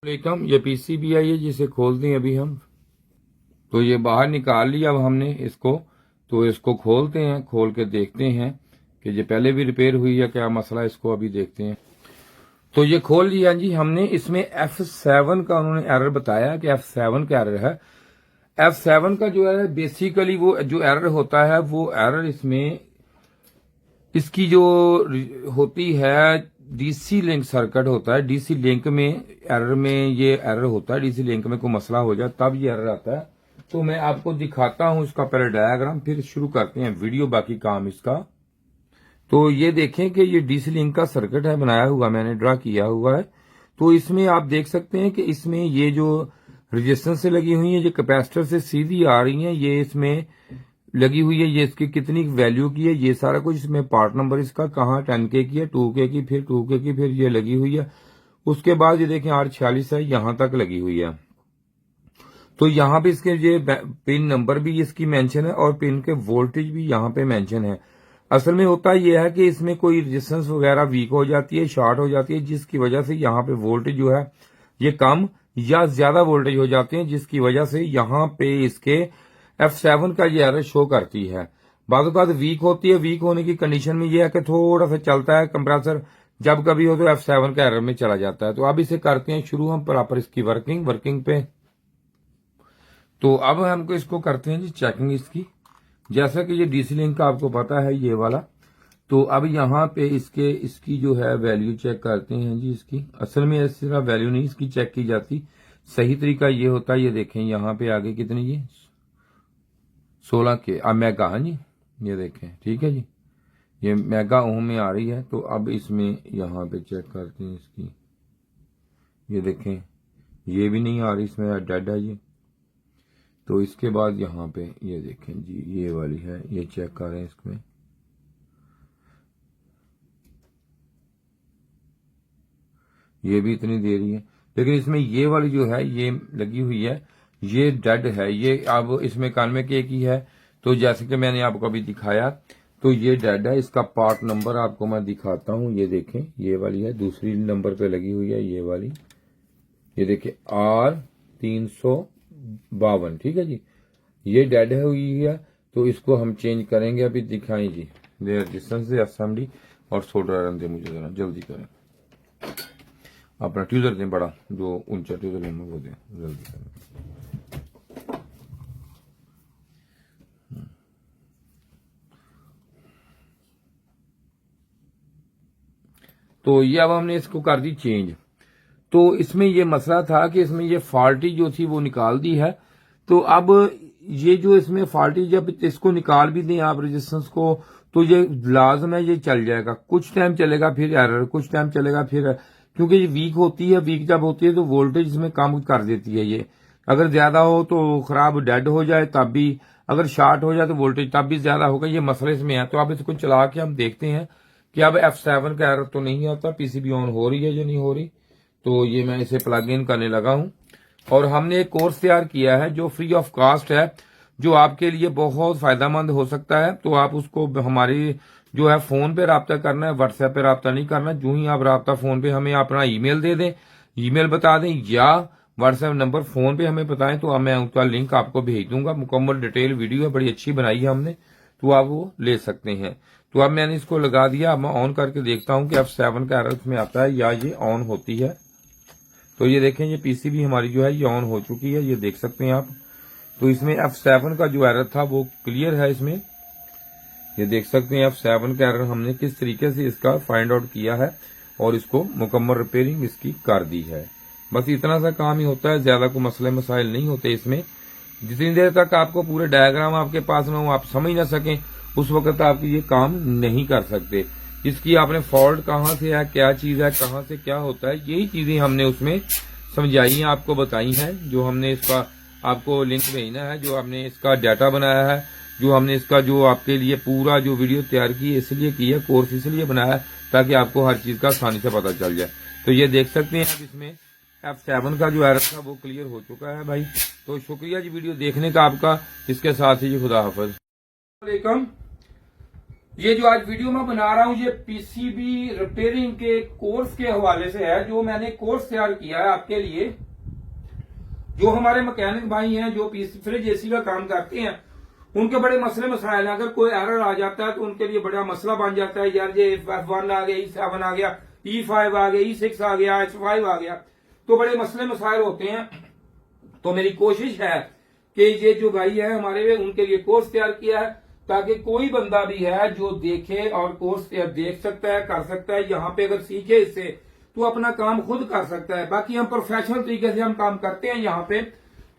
वालेकुम। ये पीसीबी है, ये जिसे खोलते हैं अभी हम। तो ये बाहर निकाल लिया अब हमने इसको। तो इसको खोलते हैं, खोल के देखते हैं कि ये पहले भी रिपेयर हुई है क्या मसला, इसको अभी देखते हैं। तो ये खोल लिया जी हमने। इसमें F7 का उन्होंने एरर बताया कि F7 का एरर है। F7 का जो है बेसिकली वो जो एरर होता है वो एरर इसमें इसकी जो होती है डीसी लिंक सर्किट होता है। डीसी लिंक में एरर में ये एरर होता है। डीसी लिंक में कोई मसला हो जाए तब ये एरर आता है। तो मैं आपको दिखाता हूं इसका पहले डायग्राम, फिर शुरू करते हैं वीडियो, बाकी काम इसका। तो ये देखें कि ये डीसी लिंक का सर्किट है, बनाया हुआ मैंने, ड्रा किया हुआ है। तो इसमें आप देख सकते हैं कि इसमें ये जो रेजिस्टेंस से लगी हुई है, ये कैपेसिटर से सीधी आ रही है, ये इसमें लगी हुई है। ये इसकी कितनी वैल्यू की है, ये सारा कुछ इसमें पार्ट नंबर इसका कहाँ 10K की है, 2K की, फिर 2K की, फिर ये लगी हुई है। उसके बाद ये देखें R46 है, यहां तक लगी हुई है। तो यहां पे इसके ये पिन नंबर भी इसकी मेंशन है और पिन के वोल्टेज भी यहां पे मेंशन है। असल में होता यह है कि इसमें कोई रेजिस्टेंस वगैरह वीक हो जाती है, शॉर्ट हो जाती है, जिसकी वजह से यहाँ पे वोल्टेज जो है ये कम या ज्यादा वोल्टेज हो जाते हैं, जिसकी वजह से यहाँ पे इसके F7 का ये एरर शो करती है। बाद वीक होती है। वीक होने की कंडीशन में ये है कि थोड़ा सा चलता है कंप्रेसर, जब कभी हो तो F7 का एरर में चला जाता है। तो अब इसे करते हैं शुरू हम प्रॉपर इसकी वर्किंग पे। तो अब हमको इसको करते हैं जी चेकिंग इसकी। जैसा कि ये डीसी लिंक का आपको पता है ये वाला। तो अब यहाँ पे इसकी जो है वैल्यू चेक करते हैं जी इसकी। असल में इस तरह वैल्यू नहीं इसकी चेक की जाती, सही तरीका ये होता है, ये देखें यहाँ पे आगे कितनी ये 16 के अब मेगा, हाँ जी ये देखें, ठीक है जी, ये मेगा ओम में आ रही है। तो अब इसमें यहाँ पे चेक करते हैं इसकी। ये देखें ये भी नहीं आ रही, इसमें डेड है ये। तो इसके बाद यहाँ पे ये देखें जी, ये वाली है, ये चेक कर रहे हैं इसमें। ये भी इतनी दे रही है, लेकिन इसमें ये वाली जो है ये लगी हुई है, ये डेड है। ये अब इसमें 91K की है। तो जैसे कि मैंने आपको अभी दिखाया, तो ये डेड है। इसका पार्ट नंबर आपको मैं दिखाता हूं। ये देखें ये वाली है, दूसरी नंबर पे लगी हुई है ये वाली। ये देखें R352, ठीक है जी, ये डेड है हुई है। तो इसको हम चेंज करेंगे, अभी दिखाएं जी। रेजिस्टेंस से असेंबली और सोल्डर आयरन दे, मुझे जरा जल्दी करें। अपना ट्यूजर दें, बड़ा जो ऊंचा ट्यूजर है वो दें, जल्दी करें। तो ये अब हमने इसको कर दी चेंज। तो इसमें ये मसला था कि इसमें ये फॉल्टी जो थी वो निकाल दी है। तो अब ये जो इसमें फॉल्टी, जब इसको निकाल भी दें आप रेजिस्टेंस को, तो ये लाजम है ये चल जाएगा। कुछ टाइम चलेगा फिर एरर, कुछ टाइम चलेगा फिर, क्योंकि ये वीक होती है। वीक जब होती है तो वोल्टेज इसमें कम कर देती है ये। अगर ज्यादा हो तो खराब डेड हो जाए तब भी, अगर शॉर्ट हो जाए तो वोल्टेज तब भी ज्यादा होगा। ये मसले इसमें है। तो अब इसको चला के हम देखते हैं कि अब F7 का एरर तो नहीं आता, पीसीबी ऑन हो रही है या नहीं हो रही। तो ये मैं इसे प्लग इन करने लगा हूं। और हमने एक कोर्स तैयार किया है जो फ्री ऑफ कॉस्ट है, जो आपके लिए बहुत फायदेमंद हो सकता है। तो आप उसको हमारी जो है फोन पे राब्ता करना है, व्हाट्सएप पे राब्ता नहीं करना। जो ही आप राब्ता फोन पे हमें अपना ईमेल दे दें, ईमेल बता दें, या व्हाट्सएप नंबर फोन पे हमें बताएं, तो अब मैं उसका लिंक आपको भेज दूंगा। मुकम्मल डिटेल वीडियो है, बड़ी अच्छी बनाई है हमने, तो आप वो ले सकते हैं। तो अब मैंने इसको लगा दिया। अब मैं ऑन करके देखता हूं कि F7 का एरर में आता है या ये ऑन होती है। तो ये देखें ये पीसीबी हमारी जो है ये ऑन हो चुकी है, ये देख सकते हैं आप। तो इसमें F7 का जो एरर था वो क्लियर है इसमें, ये देख सकते हैं। F7 का एरर हमने किस तरीके से इसका फाइंड आउट किया है और इसको मुकम्मल रिपेयरिंग इसकी कर दी है। बस इतना सा काम ही होता है, ज्यादा कोई मसले मसाइल नहीं होते इसमें। जितनी देर तक आपको पूरे डायग्राम आपके पास में हो, आप समझ ना सकें, उस वक्त आप ये काम नहीं कर सकते। इसकी आपने फॉल्ट कहाँ से है, क्या चीज है, कहाँ से क्या होता है, यही चीजें हमने उसमें समझाई हैं, आपको बताई हैं। जो हमने इसका आपको लिंक भेजना है, जो हमने इसका डाटा बनाया है, जो हमने इसका जो आपके लिए पूरा जो वीडियो तैयार की है, इसलिए की है, कोर्स इसलिए बनाया है ताकि आपको हर चीज का आसानी से पता चल जाए। तो ये देख सकते हैं अब इसमें F7 का जो एरर था वो क्लियर हो चुका है भाई। तो शुक्रिया जी वीडियो देखने का आपका। इसके साथ ही खुदा हाफिज। ये जो आज वीडियो मैं बना रहा हूं ये पीसीबी रिपेयरिंग के कोर्स के हवाले से है, जो मैंने कोर्स तैयार किया है आपके लिए। जो हमारे मैकेनिक भाई हैं जो फ्रिज एसी का काम करते हैं, उनके बड़े मसले मसाइल हैं। अगर कोई एरर आ जाता है तो उनके लिए बड़ा मसला बन जाता है, यार ये F1 आ गया, E7 आ गया, E5 आ गया, E6 आ गया, H5 आ गया, तो बड़े मसले मसाइल होते हैं। तो मेरी कोशिश है कि ये जो भाई है हमारे, उनके लिए कोर्स तैयार किया है, ताकि कोई बंदा भी है जो देखे और कोर्स देख सकता है, कर सकता है। यहाँ पे अगर सीखे इससे तो अपना काम खुद कर सकता है। बाकी हम प्रोफेशनल तरीके से हम काम करते हैं यहाँ पे।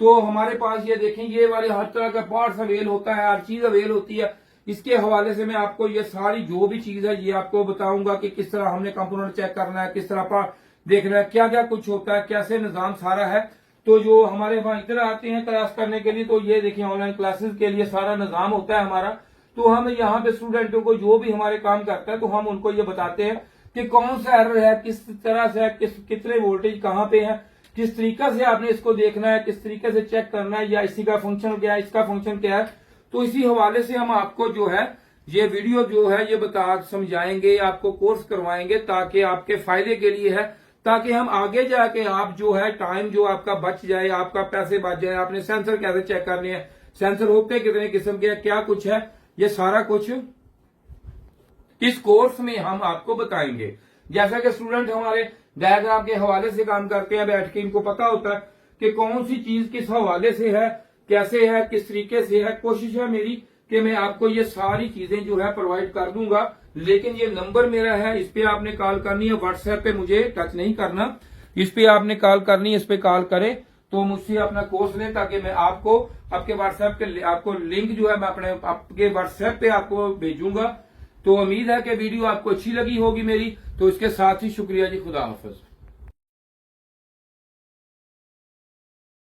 तो हमारे पास ये देखें, ये वाले हर तरह का पार्ट्स अवेल होता है, हर चीज अवेल होती है। इसके हवाले से मैं आपको ये सारी जो भी चीज है ये आपको बताऊंगा कि किस तरह हमने कंपोनेंट चेक करना है, किस तरह पर देखना है, क्या क्या कुछ होता है, कैसे निजाम सारा है। तो जो हमारे वहां इधर आते हैं क्लास करने के लिए, तो ये देखिए ऑनलाइन क्लासेस के लिए सारा निजाम होता है हमारा। तो हम यहाँ पे स्टूडेंटों को जो भी हमारे काम करता है तो हम उनको ये बताते हैं कि कौन सा एरर है, किस तरह से है, कितने वोल्टेज कहाँ पे है, किस तरीका से आपने इसको देखना है, किस तरीके से चेक करना है, या इसी का फंक्शन क्या है, इसका फंक्शन क्या है। तो इसी हवाले से हम आपको जो है ये वीडियो जो है ये बता समझाएंगे, आपको कोर्स करवाएंगे, ताकि आपके फायदे के लिए है, ताकि हम आगे जाके आप जो है टाइम जो आपका बच जाए, आपका पैसे बच जाए। आपने सेंसर कैसे चेक करने हैं, सेंसर होते कितने किस्म के, क्या कुछ है, ये सारा कुछ इस कोर्स में हम आपको बताएंगे। जैसा कि स्टूडेंट हमारे डायग्राम के हवाले से काम करते हैं बैठ के, इनको पता होता है कि कौन सी चीज किस हवाले से है, कैसे है, किस तरीके से है। कोशिश है मेरी कि मैं आपको ये सारी चीजें जो है प्रोवाइड कर दूंगा। लेकिन ये नंबर मेरा है, इस पे आपने कॉल करनी है, व्हाट्सएप पे मुझे टच नहीं करना, इस पे आपने कॉल करनी है। इस पे कॉल करें तो मुझसे अपना कोर्स लें, ताकि मैं आपको आपके व्हाट्सएप के आपको लिंक जो है मैं अपने आपके व्हाट्सएप पे आपको भेजूंगा। तो उम्मीद है कि वीडियो आपको अच्छी लगी होगी मेरी। तो इसके साथ ही शुक्रिया जी, खुदा हाफिज।